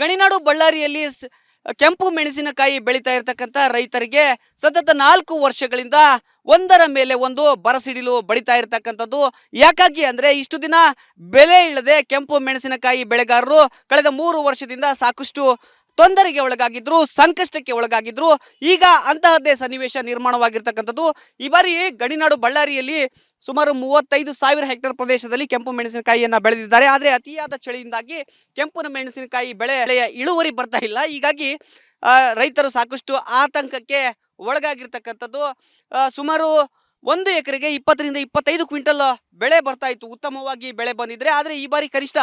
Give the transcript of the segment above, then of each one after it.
ಗಣಿನಾಡು ಬಳ್ಳಾರಿಯಲ್ಲಿ ಕೆಂಪು ಮೆಣಸಿನಕಾಯಿ ಬೆಳೀತಾ ಇರತಕ್ಕಂತ ರೈತರಿಗೆ ಸತತ 4 ವರ್ಷಗಳಿಂದ ಒಂದರ ಮೇಲೆ ಒಂದು ಬರಸಿಡಿಲು ಬಡಿತಾ ಇರತಕ್ಕಂಥದ್ದು. ಯಾಕಾಗಿ ಅಂದ್ರೆ ಇಷ್ಟು ದಿನ ಬೆಲೆ ಇಲ್ಲದೆ ಕೆಂಪು ಮೆಣಸಿನಕಾಯಿ ಬೆಳೆಗಾರರು ಕಳೆದ 3 ವರ್ಷದಿಂದ ಸಾಕಷ್ಟು ತೊಂದರೆಗೆ ಒಳಗಾಗಿದ್ರು, ಸಂಕಷ್ಟಕ್ಕೆ ಒಳಗಾಗಿದ್ರು. ಈಗ ಅಂತಹದ್ದೇ ಸನ್ನಿವೇಶ ನಿರ್ಮಾಣವಾಗಿರ್ತಕ್ಕಂಥದ್ದು. ಈ ಬಾರಿ ಗಣಿನಾಡು ಬಳ್ಳಾರಿಯಲ್ಲಿ ಸುಮಾರು 35,000 ಹೆಕ್ಟೇರ್ ಪ್ರದೇಶದಲ್ಲಿ ಕೆಂಪು ಮೆಣಸಿನಕಾಯಿಯನ್ನ ಬೆಳೆದಿದ್ದಾರೆ. ಆದರೆ ಅತಿಯಾದ ಚಳಿಯಿಂದಾಗಿ ಕೆಂಪು ಮೆಣಸಿನಕಾಯಿ ಬೆಳೆಯ ಇಳುವರಿ ಬರ್ತಾ ಇಲ್ಲ. ಹೀಗಾಗಿ ರೈತರು ಸಾಕಷ್ಟು ಆತಂಕಕ್ಕೆ ಒಳಗಾಗಿರ್ತಕ್ಕಂಥದ್ದು. ಸುಮಾರು 1 ಎಕರೆಗೆ 20 ರಿಂದ 25 ಕ್ವಿಂಟಲ್ ಬೆಳೆ ಬರ್ತಾ ಇತ್ತು, ಉತ್ತಮವಾಗಿ ಬೆಳೆ ಬಂದಿದ್ರೆ. ಆದರೆ ಈ ಬಾರಿ ಕನಿಷ್ಠ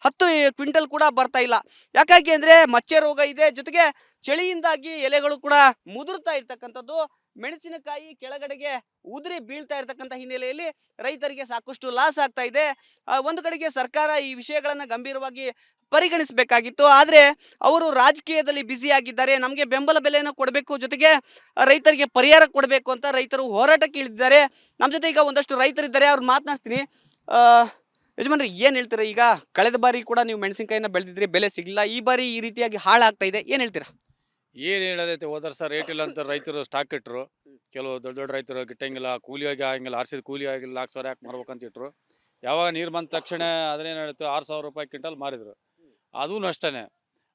10 ಕ್ವಿಂಟಲ್ ಕೂಡ ಬರ್ತಾ ಇಲ್ಲ. ಯಾಕಾಗಿ ಅಂದ್ರೆ ಮಚ್ಚೆ ರೋಗ ಇದೆ, ಜೊತೆಗೆ ಚಳಿಯಿಂದಾಗಿ ಎಲೆಗಳು ಕೂಡ ಮುದುರ್ತಾ ಇರ್ತಕ್ಕಂಥದ್ದು. ಮೆಣಸಿನಕಾಯಿ ಕೆಳಗಡೆಗೆ ಉದುರಿ ಬೀಳ್ತಾ ಇರ್ತಕ್ಕಂಥ ಹಿನ್ನೆಲೆಯಲ್ಲಿ ರೈತರಿಗೆ ಸಾಕಷ್ಟು ಲಾಸ್ ಆಗ್ತಾ ಇದೆ. ಒಂದು ಕಡೆಗೆ ಸರ್ಕಾರ ಈ ವಿಷಯಗಳನ್ನ ಗಂಭೀರವಾಗಿ ಪರಿಗಣಿಸಬೇಕಾಗಿತ್ತು. ಆದರೆ ಅವರು ರಾಜಕೀಯದಲ್ಲಿ ಬ್ಯುಸಿ ಆಗಿದ್ದಾರೆ. ನಮಗೆ ಬೆಂಬಲ ಬೆಲೆಯನ್ನು ಕೊಡಬೇಕು, ಜೊತೆಗೆ ರೈತರಿಗೆ ಪರಿಹಾರ ಕೊಡಬೇಕು ಅಂತ ರೈತರು ಹೋರಾಟಕ್ಕೆ ಇಳಿದಿದ್ದಾರೆ. ನಮ್ಮ ಜೊತೆ ಈಗ ಒಂದಷ್ಟು ರೈತರಿದ್ದಾರೆ, ಅವ್ರು ಮಾತನಾಡ್ತೀನಿ. ಯಜಮಾನ್ರಿ, ಏನು ಹೇಳ್ತೀರಾ? ಈಗ ಕಳೆದ ಬಾರಿ ಕೂಡ ನೀವು ಮೆಣಸಿನಕಾಯಿನ ಬೆಳೆದಿದ್ರಿ, ಬೆಲೆ ಸಿಗಲಿಲ್ಲ. ಈ ಬಾರಿ ಈ ರೀತಿಯಾಗಿ ಹಾಳಾಗ್ತಾ ಇದೆ, ಏನು ಹೇಳ್ತೀರಾ? ಏನು ಹೇಳೋದೈತೆ, ಹೋದ ವರ್ಷ ರೇಟ್ ಇಲ್ಲ ಅಂತ ರೈತರು ಸ್ಟಾಕ್ ಇಟ್ಟರು. ಕೆಲವು ದೊಡ್ಡ ದೊಡ್ಡ ರೈತರು ಗಿಟ್ಟಂಗಿಲ್ಲ, ಕೂಲಿಯಾಗಿ ಆಗಂಗಿಲ್ಲ, ಆರ್ಸಿದ ಕೂಲಿ ಆಗಿಲ್ಲ, 4 ಸಾವಿರ ಯಾಕೆ ಮಾರ್ಬೇಕಂತ ಇಟ್ಟರು. ಯಾವಾಗ ನೀರು ಬಂದ ತಕ್ಷಣ ಅದನ್ನೇನು ಹೇಳ್ತು, 6,000 ರೂಪಾಯಿ ಕ್ವಿಂಟಲ್ ಮಾರಿದ್ರು. ಅದೂ ನಷ್ಟನೇ.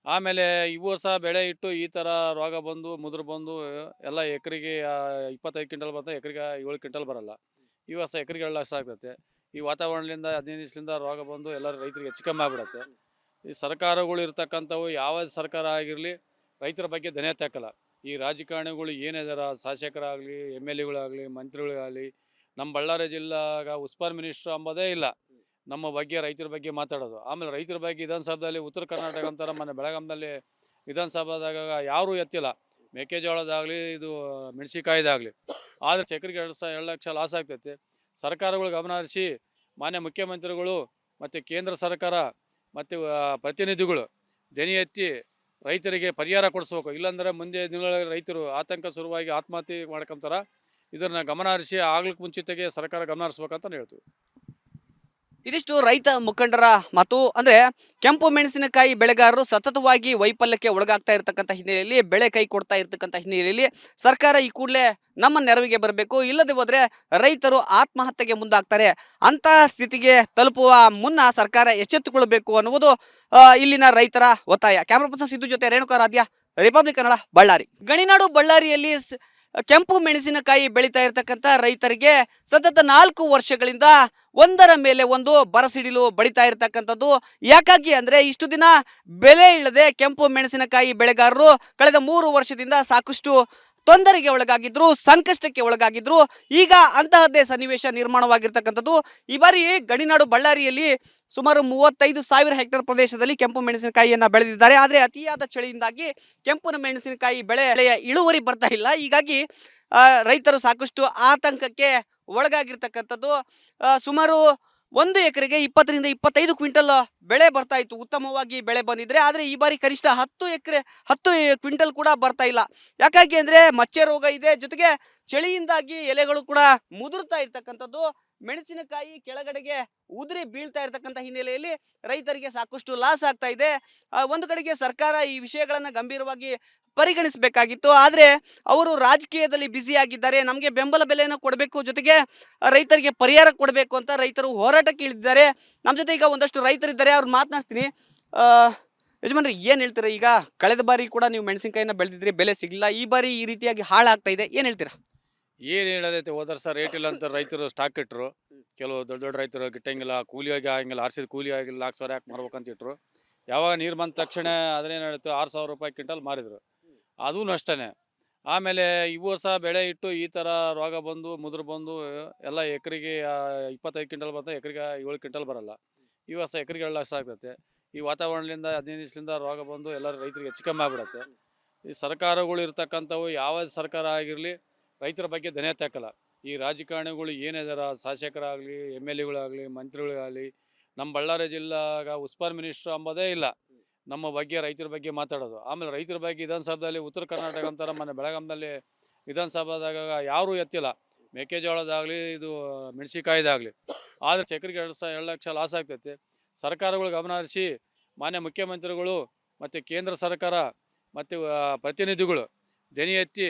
ಆಮೇಲೆ ಈ ವರ್ಷ ಬೆಳೆ ಇಟ್ಟು ಈ ಥರ ರೋಗ ಬಂದು ಮುದುರು ಬಂದು ಎಲ್ಲ ಎಕರೆಗೆ 25 ಕ್ವಿಂಟಲ್ ಬರ್ತದೆ, ಎಕರೆಗೆ 7 ಕ್ವಿಂಟಲ್ ಬರಲ್ಲ. ಈ ವರ್ಷ ಎಕರೆಗೆ 2 ಲಕ್ಷ ಆಗ್ತೈತೆ. ಈ ವಾತಾವರಣದಿಂದ 15 ದಿವಸದಿಂದ ರೋಗ ಬಂದು ಎಲ್ಲ ರೈತರಿಗೆ ಹೆಚ್ಚು ಕಮ್ಮಿ ಆಗ್ಬಿಡತ್ತೆ. ಈ ಸರ್ಕಾರಗಳು ಇರ್ತಕ್ಕಂಥವು ಯಾವ ಸರ್ಕಾರ ಆಗಿರಲಿ ರೈತರ ಬಗ್ಗೆ ದನೆ ತಾಕಲ್ಲ. ಈ ರಾಜಕಾರಣಿಗಳು ಏನಿದಾರ, ಶಾಸಕರಾಗಲಿ, MLA ಗಳಾಗಲಿ, ಮಂತ್ರಿಗಳಾಗಲಿ, ನಮ್ಮ ಬಳ್ಳಾರಿ ಜಿಲ್ಲಾಗ ಉಸ್ತುವಾರಿ ಮಿನಿಸ್ಟ್ರು ಅಂಬೋದೇ ಇಲ್ಲ ನಮ್ಮ ಬಗ್ಗೆ, ರೈತರ ಬಗ್ಗೆ ಮಾತಾಡೋದು. ಆಮೇಲೆ ರೈತರ ಬಗ್ಗೆ ವಿಧಾನಸಭೆಯಲ್ಲಿ ಉತ್ತರ ಕರ್ನಾಟಕ ಅಂತಾರೆ, ಮೊನ್ನೆ ಬೆಳಗಾಂನಲ್ಲಿ ವಿಧಾನಸಭಾದಾಗ ಯಾರೂ ಎತ್ತಿಲ್ಲ. ಮೆಕ್ಕೆಜೋಳದಾಗಲಿ, ಇದು ಮೆಣಸಿನಕಾಯಿದಾಗಲಿ. ಆದರೆ ಎಕರೆಗೆ 2 ಲಕ್ಷ ಲಾಸ್ ಆಗ್ತೈತೆ. ಸರ್ಕಾರಗಳು ಗಮನ ಹರಿಸಿ ಮಾನ್ಯ ಮುಖ್ಯಮಂತ್ರಿಗಳು ಮತ್ತು ಕೇಂದ್ರ ಸರ್ಕಾರ ಮತ್ತು ಪ್ರತಿನಿಧಿಗಳು ದನಿ ಎತ್ತಿ ರೈತರಿಗೆ ಪರಿಹಾರ ಕೊಡಿಸ್ಬೇಕು. ಇಲ್ಲಾಂದರೆ ಮುಂದೆ ದಿನಗಳಲ್ಲಿ ರೈತರು ಆತಂಕ ಶುರುವಾಗಿ ಆತ್ಮಹತ್ಯೆ ಮಾಡ್ಕೊಂತಾರ. ಇದನ್ನು ಗಮನ ಹರಿಸಿ ಆಗ್ಲಿಕ್ಕೆ ಮುಂಚಿತಗೆ ಸರ್ಕಾರ ಗಮನ ಹರಿಸ್ಬೇಕಂತ ಹೇಳ್ತೀವಿ. ಇದಿಷ್ಟು ರೈತ ಮುಖಂಡರ ಮಾತು. ಅಂದ್ರೆ ಕೆಂಪು ಮೆಣಸಿನಕಾಯಿ ಬೆಳೆಗಾರರು ಸತತವಾಗಿ ವೈಫಲ್ಯಕ್ಕೆ ಒಳಗಾಗ್ತಾ ಇರತಕ್ಕಂಥ ಹಿನ್ನೆಲೆಯಲ್ಲಿ, ಬೆಳೆ ಕೈ ಕೊಡ್ತಾ ಇರತಕ್ಕಂಥ ಹಿನ್ನೆಲೆಯಲ್ಲಿ ಸರ್ಕಾರ ಈ ಕೂಡಲೇ ನಮ್ಮ ನೆರವಿಗೆ ಬರಬೇಕು. ಇಲ್ಲದೆ ಹೋದ್ರೆ ರೈತರು ಆತ್ಮಹತ್ಯೆಗೆ ಮುಂದಾಗ್ತಾರೆ. ಅಂತ ಸ್ಥಿತಿಗೆ ತಲುಪುವ ಮುನ್ನ ಸರ್ಕಾರ ಎಚ್ಚೆತ್ತುಕೊಳ್ಬೇಕು ಅನ್ನುವುದು ಇಲ್ಲಿನ ರೈತರ ಒತ್ತಾಯ. ಕ್ಯಾಮರಾ ಪರ್ಸನ್ ಸಿದ್ದು ಜೊತೆ ರೇಣುಕಾರಾಧ್ಯ, ರಿಪಬ್ಲಿಕ್ ಕನ್ನಡ, ಬಳ್ಳಾರಿ. ಗಣಿನಾಡು ಬಳ್ಳಾರಿಯಲ್ಲಿ ಕೆಂಪು ಮೆಣಸಿನಕಾಯಿ ಬೆಳೀತಾ ಇರತಕ್ಕಂತ ರೈತರಿಗೆ ಸತತ 4 ವರ್ಷಗಳಿಂದ ಒಂದರ ಮೇಲೆ ಒಂದು ಬರಸಿಡಿಲು ಬಡಿತಾ ಇರತಕ್ಕಂಥದ್ದು. ಯಾಕಾಗಿ ಅಂದ್ರೆ ಇಷ್ಟು ದಿನ ಬೆಲೆ ಇಲ್ಲದೆ ಕೆಂಪು ಮೆಣಸಿನಕಾಯಿ ಬೆಳೆಗಾರರು ಕಳೆದ 3 ವರ್ಷದಿಂದ ಸಾಕಷ್ಟು ತೊಂದರೆಗೆ ಒಳಗಾಗಿದ್ರು, ಸಂಕಷ್ಟಕ್ಕೆ ಒಳಗಾಗಿದ್ರು. ಈಗ ಅಂತಹದ್ದೇ ಸನ್ನಿವೇಶ ನಿರ್ಮಾಣವಾಗಿರ್ತಕ್ಕಂಥದ್ದು. ಈ ಬಾರಿ ಗಣಿನಾಡು ಬಳ್ಳಾರಿಯಲ್ಲಿ ಸುಮಾರು 35,000 ಹೆಕ್ಟೇರ್ ಪ್ರದೇಶದಲ್ಲಿ ಕೆಂಪು ಮೆಣಸಿನಕಾಯಿಯನ್ನ ಬೆಳೆದಿದ್ದಾರೆ. ಆದರೆ ಅತಿಯಾದ ಚಳಿಯಿಂದಾಗಿ ಕೆಂಪು ಮೆಣಸಿನಕಾಯಿ ಬೆಳೆಯ ಇಳುವರಿ ಬರ್ತಾ ಇಲ್ಲ. ಹೀಗಾಗಿ ರೈತರು ಸಾಕಷ್ಟು ಆತಂಕಕ್ಕೆ ಒಳಗಾಗಿರ್ತಕ್ಕಂಥದ್ದು. ಸುಮಾರು 1 ಎಕರೆಗೆ 20 ರಿಂದ 25 ಕ್ವಿಂಟಲ್ ಬೆಳೆ ಬರ್ತಾ ಇತ್ತು, ಉತ್ತಮವಾಗಿ ಬೆಳೆ ಬಂದಿದ್ರೆ. ಆದರೆ ಈ ಬಾರಿ ಕನಿಷ್ಠ 10 ಕ್ವಿಂಟಲ್ ಕೂಡ ಬರ್ತಾ ಇಲ್ಲ. ಯಾಕಾಗಿ ಅಂದ್ರೆ ಮಚ್ಚೆ ರೋಗ ಇದೆ, ಜೊತೆಗೆ ಚಳಿಯಿಂದಾಗಿ ಎಲೆಗಳು ಕೂಡ ಮುದುರ್ತಾ ಇರ್ತಕ್ಕಂಥದ್ದು. ಮೆಣಸಿನಕಾಯಿ ಕೆಳಗಡೆಗೆ ಉದುರಿ ಬೀಳ್ತಾ ಇರ್ತಕ್ಕಂಥ ಹಿನ್ನೆಲೆಯಲ್ಲಿ ರೈತರಿಗೆ ಸಾಕಷ್ಟು ಲಾಸ್ ಆಗ್ತಾ ಇದೆ. ಒಂದು ಕಡೆಗೆ ಸರ್ಕಾರ ಈ ವಿಷಯಗಳನ್ನ ಗಂಭೀರವಾಗಿ ಪರಿಗಣಿಸಬೇಕಾಗಿತ್ತು. ಆದರೆ ಅವರು ರಾಜಕೀಯದಲ್ಲಿ ಬ್ಯುಸಿ ಆಗಿದ್ದಾರೆ. ನಮಗೆ ಬೆಂಬಲ ಬೆಲೆಯನ್ನು ಕೊಡಬೇಕು, ಜೊತೆಗೆ ರೈತರಿಗೆ ಪರಿಹಾರ ಕೊಡಬೇಕು ಅಂತ ರೈತರು ಹೋರಾಟಕ್ಕೆ ಇಳಿದಿದ್ದಾರೆ. ನಮ್ಮ ಜೊತೆ ಈಗ ಒಂದಷ್ಟು ರೈತರಿದ್ದಾರೆ, ಅವ್ರು ಮಾತನಾಡ್ತೀನಿ. ಯಜಮಾನ್ರಿ, ಏನು ಹೇಳ್ತೀರಾ? ಈಗ ಕಳೆದ ಬಾರಿ ಕೂಡ ನೀವು ಮೆಣಸಿನಕಾಯಿನ ಬೆಳೆದಿದ್ರಿ, ಬೆಲೆ ಸಿಗಲಿಲ್ಲ. ಈ ಬಾರಿ ಈ ರೀತಿಯಾಗಿ ಹಾಳಾಗ್ತಾ ಇದೆ, ಏನು ಹೇಳ್ತೀರಾ? ಏನು ಹೇಳೋದೈತೆ, ಹೋದ ವರ್ಷ ರೇಟ್ ಇಲ್ಲ ಅಂತ ರೈತರು ಸ್ಟಾಕ್ ಇಟ್ಟರು. ಕೆಲವು ದೊಡ್ಡ ದೊಡ್ಡ ರೈತರು ಗಿಟ್ಟಂಗಿಲ್ಲ, ಕೂಲಿಯಾಗಿ ಆಗಂಗಿಲ್ಲ, ಆರ್ಸಿದ ಕೂಲಿ ಆಗಿಲ್ಲ, 4 ಸಾವಿರ ಯಾಕೆ ಮಾರ್ಬೇಕಂತ ಇಟ್ಟರು. ಯಾವಾಗ ನೀರು ಬಂದ ತಕ್ಷಣ ಅದನ್ನೇನು ಹೇಳ್ತು, 6,000 ರೂಪಾಯಿ ಕ್ವಿಂಟಲ್ ಮಾರಿದ್ರು. ಅದೂ ನಷ್ಟನೇ. ಆಮೇಲೆ ಈ ವರ್ಷ ಬೆಳೆ ಇಟ್ಟು ಈ ಥರ ರೋಗ ಬಂದು ಮುದುರು ಬಂದು ಎಲ್ಲ ಎಕರೆಗೆ 25 ಕ್ವಿಂಟಲ್ ಬರ್ತದೆ, ಎಕರೆಗೆ 7 ಕ್ವಿಂಟಲ್ ಬರಲ್ಲ. ಈ ವರ್ಷ ಎಕರೆಗೆ 2 ಲಕ್ಷ ಆಗ್ತೈತೆ. ಈ ವಾತಾವರಣದಿಂದ 15 ದಿವಸದಿಂದ ರೋಗ ಬಂದು ಎಲ್ಲ ರೈತರಿಗೆ ಹೆಚ್ಚು ಕಮ್ಮಿ ಆಗ್ಬಿಡತ್ತೆ. ಈ ಸರ್ಕಾರಗಳು ಇರ್ತಕ್ಕಂಥವು ಯಾವ ಸರ್ಕಾರ ಆಗಿರಲಿ ರೈತರ ಬಗ್ಗೆ ದನೆ ತಾಕಲ್ಲ. ಈ ರಾಜಕಾರಣಿಗಳು ಏನಿದಾರ, ಶಾಸಕರಾಗಲಿ, MLA ಗಳಾಗಲಿ, ಮಂತ್ರಿಗಳಾಗಲಿ, ನಮ್ಮ ಬಳ್ಳಾರಿ ಜಿಲ್ಲಾಗ ಉಸ್ತುವಾರಿ ಮಿನಿಸ್ಟ್ರು ಅಂಬೋದೇ ಇಲ್ಲ ನಮ್ಮ ಬಗ್ಗೆ, ರೈತರ ಬಗ್ಗೆ ಮಾತಾಡೋದು. ಆಮೇಲೆ ರೈತರ ಬಗ್ಗೆ ವಿಧಾನಸಭೆಯಲ್ಲಿ ಉತ್ತರ ಕರ್ನಾಟಕ ಅಂತಾರೆ, ಮೊನ್ನೆ ಬೆಳಗಾಂನಲ್ಲಿ ವಿಧಾನಸಭಾದಾಗ ಯಾರೂ ಎತ್ತಿಲ್ಲ. ಮೆಕ್ಕೆಜೋಳದಾಗಲಿ, ಇದು ಮೆಣಸಿನಕಾಯಿದಾಗಲಿ. ಆದರೆ ಎಕರೆಗೆ 2 ಲಕ್ಷ ಲಾಸ್ ಆಗ್ತೈತೆ. ಸರ್ಕಾರಗಳು ಗಮನ ಹರಿಸಿ ಮಾನ್ಯ ಮುಖ್ಯಮಂತ್ರಿಗಳು ಮತ್ತು ಕೇಂದ್ರ ಸರ್ಕಾರ ಮತ್ತು ಪ್ರತಿನಿಧಿಗಳು ಧ್ವನಿ ಎತ್ತಿ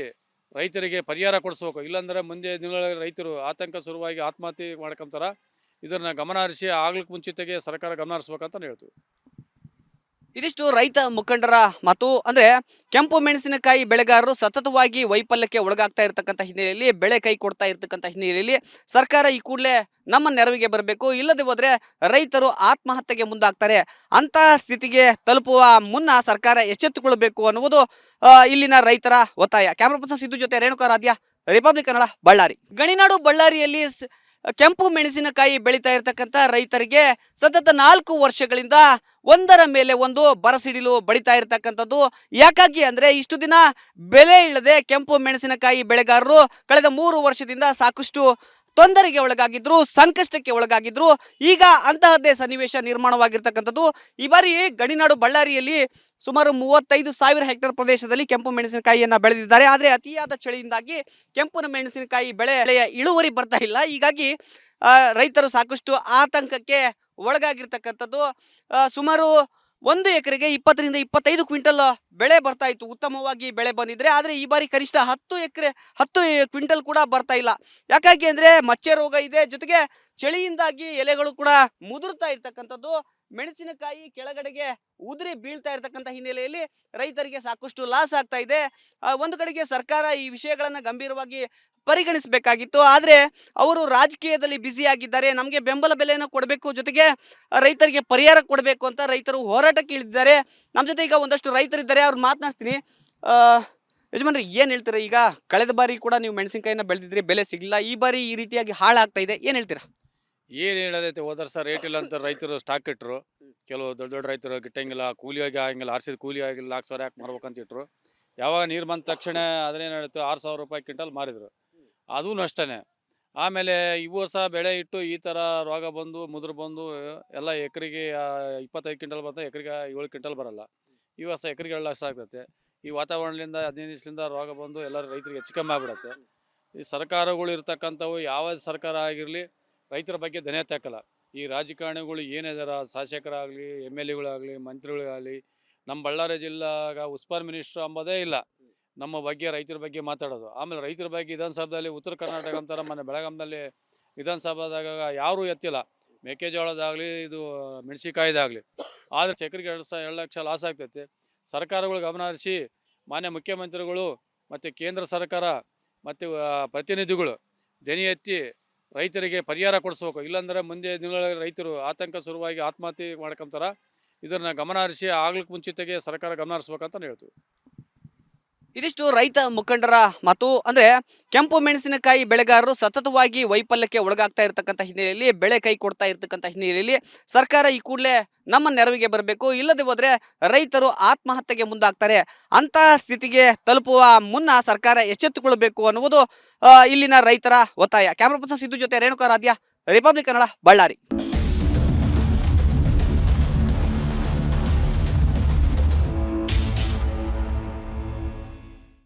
ರೈತರಿಗೆ ಪರಿಹಾರ ಕೊಡಿಸ್ಬೇಕು. ಇಲ್ಲಾಂದರೆ ಮುಂದೆ ದಿನಗಳಲ್ಲಿ ರೈತರು ಆತಂಕ ಶುರುವಾಗಿ ಆತ್ಮಹತ್ಯೆ ಮಾಡ್ಕೊಂತಾರ. ಇದನ್ನು ಗಮನ ಹರಿಸಿ ಆಗ್ಲಿಕ್ಕೆ ಮುಂಚಿತಗೆ ಸರ್ಕಾರ ಗಮನ ಹರಿಸ್ಬೇಕಂತ ಹೇಳ್ತೀವಿ. ಇದಿಷ್ಟು ರೈತ ಮುಖಂಡರ ಮಾತು. ಅಂದ್ರೆ ಕೆಂಪು ಮೆಣಸಿನಕಾಯಿ ಬೆಳೆಗಾರರು ಸತತವಾಗಿ ವೈಫಲ್ಯಕ್ಕೆ ಒಳಗಾಗ್ತಾ ಇರತಕ್ಕಂಥ ಹಿನ್ನೆಲೆಯಲ್ಲಿ, ಬೆಳೆ ಕೈ ಕೊಡ್ತಾ ಇರತಕ್ಕಂಥ ಹಿನ್ನೆಲೆಯಲ್ಲಿ ಸರ್ಕಾರ ಈ ಕೂಡಲೇ ನಮ್ಮ ನೆರವಿಗೆ ಬರಬೇಕು. ಇಲ್ಲದೆ ಹೋದ್ರೆ ರೈತರು ಆತ್ಮಹತ್ಯೆಗೆ ಮುಂದಾಗ್ತಾರೆ. ಅಂತ ಸ್ಥಿತಿಗೆ ತಲುಪುವ ಮುನ್ನ ಸರ್ಕಾರ ಎಚ್ಚೆತ್ತುಕೊಳ್ಬೇಕು ಅನ್ನುವುದು ಇಲ್ಲಿನ ರೈತರ ಒತ್ತಾಯ. ಕ್ಯಾಮರಾ ಪರ್ಸನ್ ಸಿದ್ದು ಜೊತೆ ರೇಣುಕಾರಾಧ್ಯ, ರಿಪಬ್ಲಿಕ್ ಕನ್ನಡ, ಬಳ್ಳಾರಿ. ಗಣಿನಾಡು ಬಳ್ಳಾರಿಯಲ್ಲಿ ಕೆಂಪು ಮೆಣಸಿನಕಾಯಿ ಬೆಳೀತಾ ಇರತಕ್ಕಂಥ ರೈತರಿಗೆ ಸತತ 4 ವರ್ಷಗಳಿಂದ ಒಂದರ ಮೇಲೆ ಒಂದು ಬರಸಿಡಿಲು ಬಡಿತಾ ಇರತಕ್ಕಂಥದ್ದು. ಯಾಕಾಗಿ ಅಂದ್ರೆ ಇಷ್ಟು ದಿನ ಬೆಲೆ ಇಲ್ಲದೆ ಕೆಂಪು ಮೆಣಸಿನಕಾಯಿ ಬೆಳೆಗಾರರು ಕಳೆದ 3 ವರ್ಷದಿಂದ ಸಾಕಷ್ಟು ತೊಂದರೆಗೆ ಒಳಗಾಗಿದ್ರು, ಸಂಕಷ್ಟಕ್ಕೆ ಒಳಗಾಗಿದ್ರು. ಈಗ ಅಂತಹದ್ದೇ ಸನ್ನಿವೇಶ ನಿರ್ಮಾಣವಾಗಿರ್ತಕ್ಕಂಥದ್ದು. ಈ ಬಾರಿ ಗಡಿನಾಡು ಬಳ್ಳಾರಿಯಲ್ಲಿ ಸುಮಾರು 35,000 ಹೆಕ್ಟೇರ್ ಪ್ರದೇಶದಲ್ಲಿ ಕೆಂಪು ಮೆಣಸಿನಕಾಯಿಯನ್ನು ಬೆಳೆದಿದ್ದಾರೆ. ಆದರೆ ಅತಿಯಾದ ಚಳಿಯಿಂದಾಗಿ ಕೆಂಪು ಮೆಣಸಿನಕಾಯಿ ಬೆಳೆಯ ಇಳುವರಿ ಬರ್ತಾ ಇಲ್ಲ. ಹೀಗಾಗಿ ರೈತರು ಸಾಕಷ್ಟು ಆತಂಕಕ್ಕೆ ಒಳಗಾಗಿರ್ತಕ್ಕಂಥದ್ದು. ಸುಮಾರು 1 ಎಕರೆಗೆ 20 ರಿಂದ 25 ಕ್ವಿಂಟಲ್ ಬೆಳೆ ಬರ್ತಾ ಇತ್ತು, ಉತ್ತಮವಾಗಿ ಬೆಳೆ ಬಂದಿದ್ರೆ. ಆದರೆ ಈ ಬಾರಿ ಕನಿಷ್ಠ 10 ಕ್ವಿಂಟಲ್ ಕೂಡ ಬರ್ತಾ ಇಲ್ಲ. ಯಾಕಾಗಿ ಅಂದರೆ ಮಚ್ಚೆ ರೋಗ ಇದೆ, ಜೊತೆಗೆ ಚಳಿಯಿಂದಾಗಿ ಎಲೆಗಳು ಕೂಡ ಮುದುರ್ತಾ ಇರ್ತಕ್ಕಂಥದ್ದು. ಮೆಣಸಿನಕಾಯಿ ಕೆಳಗಡೆಗೆ ಉದುರಿ ಬೀಳ್ತಾ ಇರ್ತಕ್ಕಂಥ ಹಿನ್ನೆಲೆಯಲ್ಲಿ ರೈತರಿಗೆ ಸಾಕಷ್ಟು ಲಾಸ್ ಆಗ್ತಾ ಇದೆ. ಒಂದು ಕಡೆಗೆ ಸರ್ಕಾರ ಈ ವಿಷಯಗಳನ್ನು ಗಂಭೀರವಾಗಿ ಪರಿಗಣಿಸಬೇಕಾಗಿತ್ತು. ಆದರೆ ಅವರು ರಾಜಕೀಯದಲ್ಲಿ ಬ್ಯುಸಿ ಆಗಿದ್ದಾರೆ. ನಮಗೆ ಬೆಂಬಲ ಬೆಲೆಯನ್ನು ಕೊಡಬೇಕು, ಜೊತೆಗೆ ರೈತರಿಗೆ ಪರಿಹಾರ ಕೊಡಬೇಕು ಅಂತ ರೈತರು ಹೋರಾಟಕ್ಕೆ ಇಳಿದಿದ್ದಾರೆ. ನಮ್ಮ ಜೊತೆ ಈಗ ಒಂದಷ್ಟು ರೈತರಿದ್ದಾರೆ, ಅವ್ರು ಮಾತನಾಡ್ತೀನಿ. ಯಜಮಾನ್ರಿ, ಏನು ಹೇಳ್ತೀರಾ? ಈಗ ಕಳೆದ ಬಾರಿ ಕೂಡ ನೀವು ಮೆಣಸಿನಕಾಯಿನ ಬೆಳೆದಿದ್ರಿ, ಬೆಲೆ ಸಿಗಲಿಲ್ಲ. ಈ ಬಾರಿ ಈ ರೀತಿಯಾಗಿ ಹಾಳಾಗ್ತಾ ಇದೆ, ಏನು ಹೇಳ್ತೀರಾ? ಏನು ಹೇಳೋದೈತೆ, ಹೋದ ವರ್ಷ ರೇಟ್ ಇಲ್ಲ ಅಂತ ರೈತರು ಸ್ಟಾಕ್ ಇಟ್ಟರು. ಕೆಲವು ದೊಡ್ಡ ದೊಡ್ಡ ರೈತರು ಗಿಟ್ಟಂಗಿಲ್ಲ, ಕೂಲಿಯಾಗಿ ಆಗಂಗಿಲ್ಲ, ಆರ್ಸಿದ ಕೂಲಿ ಆಗಿಲ್ಲ, 4 ಸಾವಿರ ಯಾಕೆ ಮಾರ್ಬೇಕಂತ ಇಟ್ಟರು. ಯಾವಾಗ ನೀರು ಬಂದ ತಕ್ಷಣ ಅದನ್ನೇನು ಹೇಳ್ತು, 6,000 ರೂಪಾಯಿ ಕ್ವಿಂಟಲ್ ಮಾರಿದ್ರು. ಅದೂ ನಷ್ಟನೇ. ಆಮೇಲೆ ಈ ವರ್ಷ ಬೆಳೆ ಇಟ್ಟು ಈ ಥರ ರೋಗ ಬಂದು ಮುದುರು ಬಂದು ಎಲ್ಲ ಎಕರೆಗೆ 25 ಕ್ವಿಂಟಲ್ ಬರ್ತದೆ, ಎಕರೆಗೆ 7 ಕ್ವಿಂಟಲ್ ಬರಲ್ಲ. ಈ ವರ್ಷ ಎಕರೆಗೆ 2 ಲಕ್ಷ ಆಗ್ತೈತೆ. ಈ ವಾತಾವರಣದಿಂದ 15 ದಿವಸದಿಂದ ರೋಗ ಬಂದು ಎಲ್ಲ ರೈತರಿಗೆ ಹೆಚ್ಚು ಕಮ್ಮಿ ಆಗ್ಬಿಡತ್ತೆ. ಈ ಸರ್ಕಾರಗಳು ಇರ್ತಕ್ಕಂಥವು ಯಾವ ಸರ್ಕಾರ ಆಗಿರಲಿ ರೈತರ ಬಗ್ಗೆ ದನೆ ತಾಕಲ್ಲ. ಈ ರಾಜಕಾರಣಿಗಳು ಏನಿದಾರ, ಶಾಸಕರಾಗಲಿ, MLA ಗಳಾಗಲಿ, ಮಂತ್ರಿಗಳಾಗಲಿ, ನಮ್ಮ ಬಳ್ಳಾರಿ ಜಿಲ್ಲಾಗ ಉಸ್ತುವಾರಿ ಮಿನಿಸ್ಟ್ರು ಅಂಬೋದೇ ಇಲ್ಲ ನಮ್ಮ ಬಗ್ಗೆ, ರೈತರ ಬಗ್ಗೆ ಮಾತಾಡೋದು. ಆಮೇಲೆ ರೈತರ ಬಗ್ಗೆ ವಿಧಾನಸಭೆಯಲ್ಲಿ ಉತ್ತರ ಕರ್ನಾಟಕ ಅಂತಾರೆ, ಮೊನ್ನೆ ಬೆಳಗಾಂನಲ್ಲಿ ವಿಧಾನಸಭಾದಾಗ ಯಾರೂ ಎತ್ತಿಲ್ಲ. ಮೆಕ್ಕೆಜೋಳದಾಗಲಿ, ಇದು ಮೆಣಸಿಕಾಯ್ದಾಗಲಿ. ಆದರೆ ಎಕರೆಗೆ 2 ಲಕ್ಷ ಲಾಸ್ ಆಗ್ತೈತೆ. ಸರ್ಕಾರಗಳು ಗಮನ ಹರಿಸಿ ಮಾನ್ಯ ಮುಖ್ಯಮಂತ್ರಿಗಳು ಮತ್ತು ಕೇಂದ್ರ ಸರ್ಕಾರ ಮತ್ತು ಪ್ರತಿನಿಧಿಗಳು ಧ್ವನಿ ಎತ್ತಿ ರೈತರಿಗೆ ಪರಿಹಾರ ಕೊಡಿಸ್ಬೇಕು. ಇಲ್ಲಾಂದರೆ ಮುಂದೆ ದಿನಗಳಲ್ಲಿ ರೈತರು ಆತಂಕ ಶುರುವಾಗಿ ಆತ್ಮಹತ್ಯೆ ಮಾಡ್ಕೊಂತಾರ. ಇದನ್ನು ಗಮನ ಹರಿಸಿ ಆಗ್ಲಿಕ್ಕೆ ಮುಂಚಿತಗೆ ಸರ್ಕಾರ ಗಮನ ಹರಿಸ್ಬೇಕಂತ ಹೇಳ್ತೀವಿ. ಇದಿಷ್ಟು ರೈತ ಮುಖಂಡರ ಮಾತು. ಅಂದ್ರೆ ಕೆಂಪು ಮೆಣಸಿನಕಾಯಿ ಬೆಳೆಗಾರರು ಸತತವಾಗಿ ವೈಫಲ್ಯಕ್ಕೆ ಒಳಗಾಗ್ತಾ ಇರತಕ್ಕಂಥ ಹಿನ್ನೆಲೆಯಲ್ಲಿ, ಬೆಳೆ ಕೈ ಕೊಡ್ತಾ ಇರತಕ್ಕಂಥ ಹಿನ್ನೆಲೆಯಲ್ಲಿ ಸರ್ಕಾರ ಈ ಕೂಡಲೇ ನಮ್ಮ ನೆರವಿಗೆ ಬರಬೇಕು. ಇಲ್ಲದೆ ಹೋದ್ರೆ ರೈತರು ಆತ್ಮಹತ್ಯೆಗೆ ಮುಂದಾಗ್ತಾರೆ. ಅಂತ ಸ್ಥಿತಿಗೆ ತಲುಪುವ ಮುನ್ನ ಸರ್ಕಾರ ಎಚ್ಚೆತ್ತುಕೊಳ್ಬೇಕು ಅನ್ನುವುದು ಇಲ್ಲಿನ ರೈತರ ಒತ್ತಾಯ. ಕ್ಯಾಮರಾ ಪರ್ಸನ್ ಸಿದ್ದು ಜೊತೆ ರೇಣುಕಾರಾಧ್ಯ, ರಿಪಬ್ಲಿಕ್ ಕನ್ನಡ, ಬಳ್ಳಾರಿ.